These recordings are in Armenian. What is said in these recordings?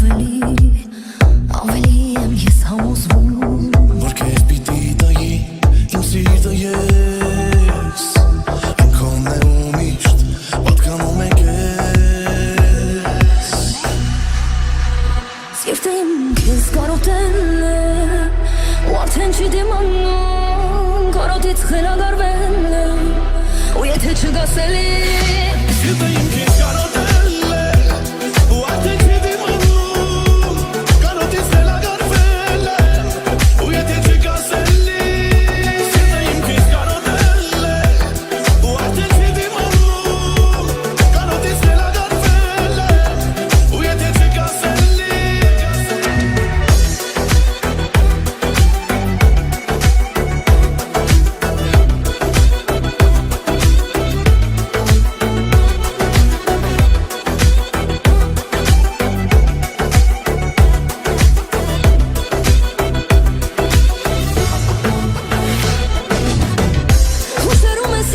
ավելի եմ ես համոզվում Որ քեզ պիտի տայի իմ սիրտը ես Ինքոն է ու միշտ պատկանում է քեզ Սիրտը իմ քեզ կարոտել է ու արդեն չի դիմանում Կարոտից խելագարվել է ու եթե չգաս էլի Սիրտը իմ քեզ կարոտել է ու արդեն չի դիմանում Կարոտից խելագարվել է ու եթե չգաս էլի Սիրտը իմ քեզ կարոտել է ու արդեն չի դիմանում Կարոտից խելագարվել է ու եթե չգաս էլի Հուսերում ես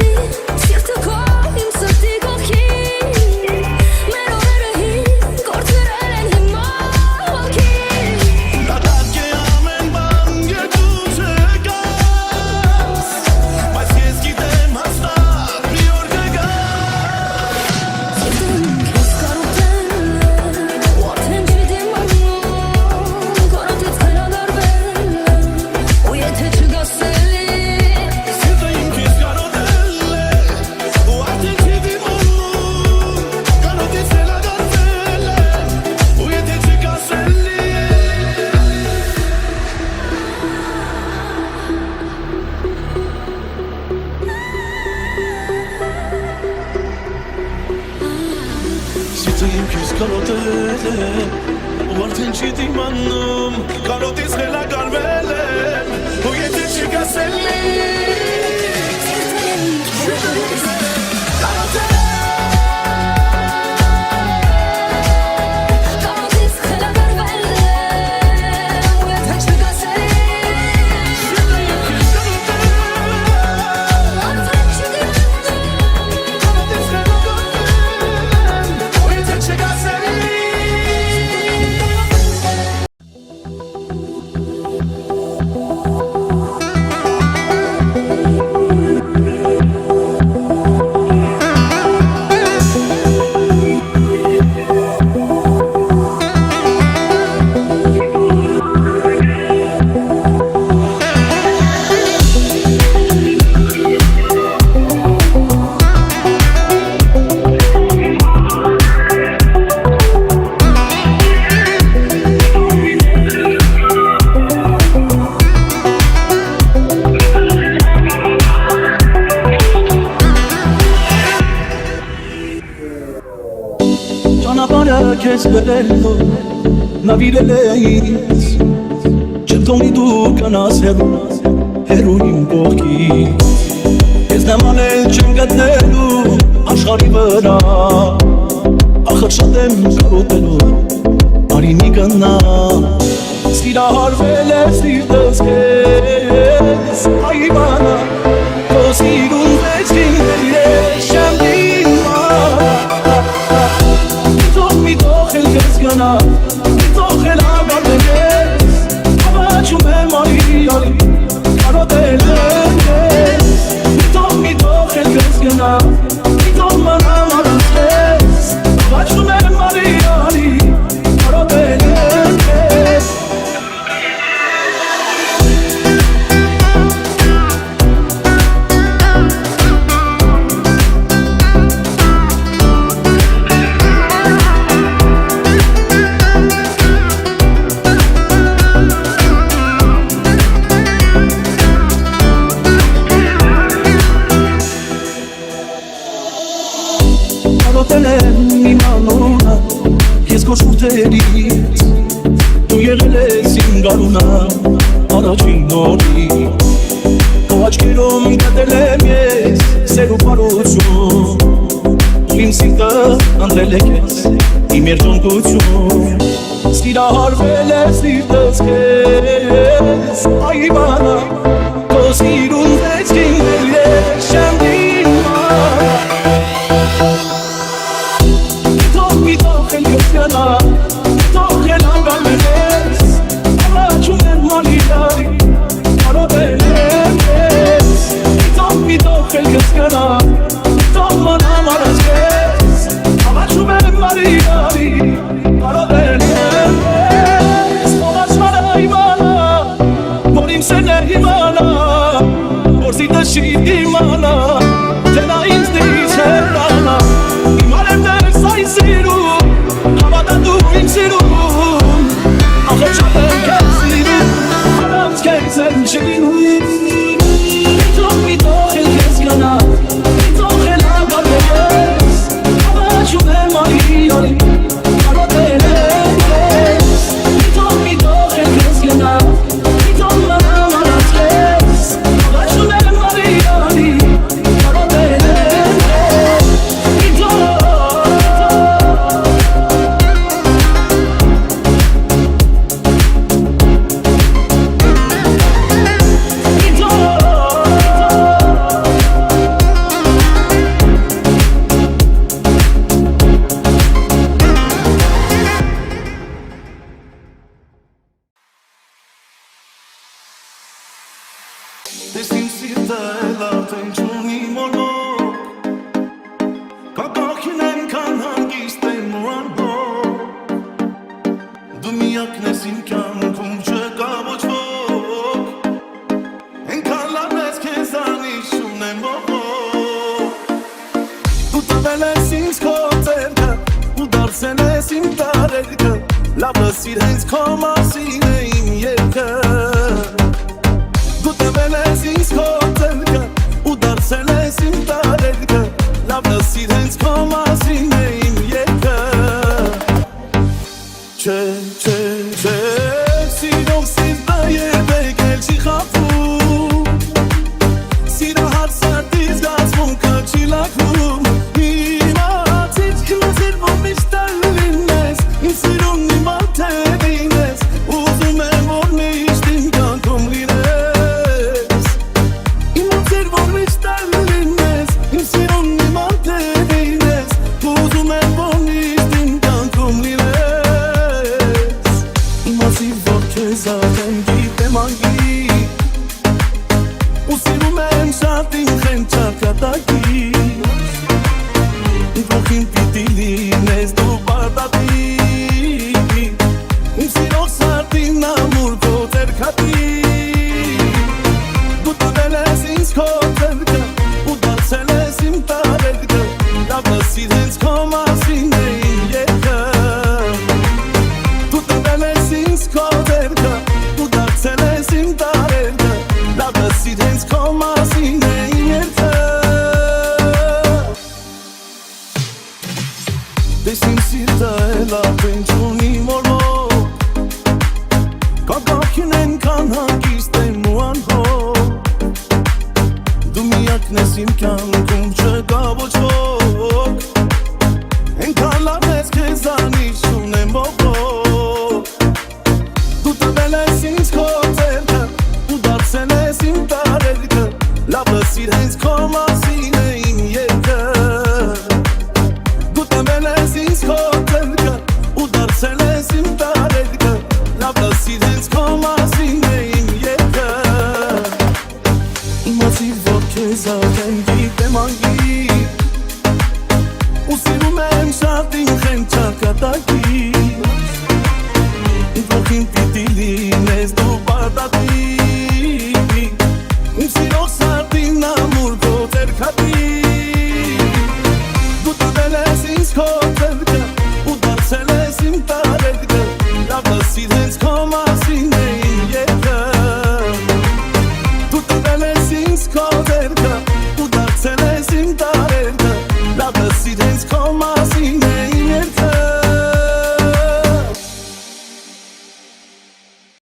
սիրտը քո իմ սրտի կողքին Մեր օրերը հին կործրել են հիմա հոգին Դատակ է ամեն բան երբ դու չգաս Բայց ես գիտեմ հաստատ մի օր կգաս Սիրտը իմ քեզ կարոտել է ու արդեն չի դիմանում Կարոտից խելագարվել է ու եթե չգաս էլի Սիրտը իմ քեզ կարոտել է ու արդեն չի դիմանում Կարոտից խելագարվել է ու եթե չգաս էլի Սիրտը իմ քեզ կարոտել է ու արդեն չի դիմանում Կարոտից խելագարվել է ու եթե չգաս էլի Կարոտից խելագարվել է ու եթե չգաս էլի Արդեն չի դիմանում ու եթե չգաս էլի Ճանապարհը քեզ բերելու նավիրել է ինձ Չեմ թողնի դու գնաս հեռու իմ կողքից Ես նման էլ չեմ գտնելու աշխարհի վրա Ախր շատ եմ կարոտելու արի մի գնա Սիրահարվել է սիրտս քեզ Այ իմանա քո սիրուն մեջ ես չեմ դիմա Թող էլ քեզ գնա, թող էլ ագարվել ես Ավաչում եմ արի, կարոտել եմ ես Թող էլ քեզ գնա, թող մնամ առանց ես Ավաչում եմ արի, կարոտել եմ ես Կարոտել եմ իմ անունը, ես քո շուրթերից Դու եղել ես իմ գարունը, առաջին օրից Քո աչքերում գտել եմ ես սեր ու բարություն Իմ սիրտը ընտրել է քեզ, իմ երջանկություն Սիրահարվել է սիրտս քեզ, այ իմանա Քո սիրուն մեջ ես չեմ դիմա Թող էլ քեզ գնա, թող էլ գնա Տոմանա մարած կեզ Հավաչում եմ մարիարի Կարող են ես Փողացմանա իմանա Որ իմ սերն է իմանա Որ զիտը չի իմանա Թե նա ինձ դից հեռանա Իմար եմ դες այն սիրում Հավատա դու ինձ սիրում Ախր շատ եմ կեզ սիրում Առանց կեզ եմ չգինում Միտող էլ կեզ գնա Միտող էլ ագարներ ես Հավաչում եմ արի Կարոտել եմ ես Միտող էլ կեզ գնա Միտող մնամ արած կեզ Հավաչում եմ արի Կարոտել եմ ես Դες իմ սիրտը լատեն չունի մոլոք Կակախին ենքան հանգիստ եմ ու անհոք Դու միակն ես իմ կյանքում չկա ոչ ոք Ենքան լավն ես քեզանից չունեմ ողոք Դու տվել ես ինձ քո ձեռքը ու դարձել ես իմ տարերքը Լավը սիր հենց քո մասին է իմ երգը Դու տվել ես ինձ քո ձեռքը ու դարձել ես իմ տարերքը Լավը սիր հենց քո մասին է իմ երգը Չէ, սիրով սիրտը երբեք էլ չի խաբում Սիրո հարսատից զգացմունքը չի լակվում Իմացիր քնազիր որ միշտ լինես Իմ սիրուն նման թե լինես Ուզում եմ որ միշտ իմ կյանքում լինես Իմացիր որ միշտ լինես Իմ սիրուն նման թե լինես Ուզում եմ որ միշտ իմ կյանքում լինես Իմացիր որ քեզ արդեն գիտեմ անգի Ու սիրում եմ շատ իմ խենչակատակի Ինքնոխին պիտի լինես դու բարտատի Իմ սիրող սարտին ամուր քո ձեռքատի Դու տվել ես ինձ քո ձեռքը ու դարձել ես իմ տարերքը Լավը սիր հենց քո մասին է իմ երգը Դու տվել ես ինձ քո ձեռքը ու դարձել ես իմ տարերքը Լավը սիր հենց քո մասին է իմ երգը Դες իմ սիրտը էլ արդեն չունի մոլոք Կակախին ենքան հանգիստ եմ ու անհոք Դու միակն ես իմ կյանքում չկա ոչ ոք Ենքան լավ ես քեզանից չունեմ ողոք Դու տվել ես ինձ քո ձեռքը ու դարձել ես իմ տարերքը Լավը սիր հենց քո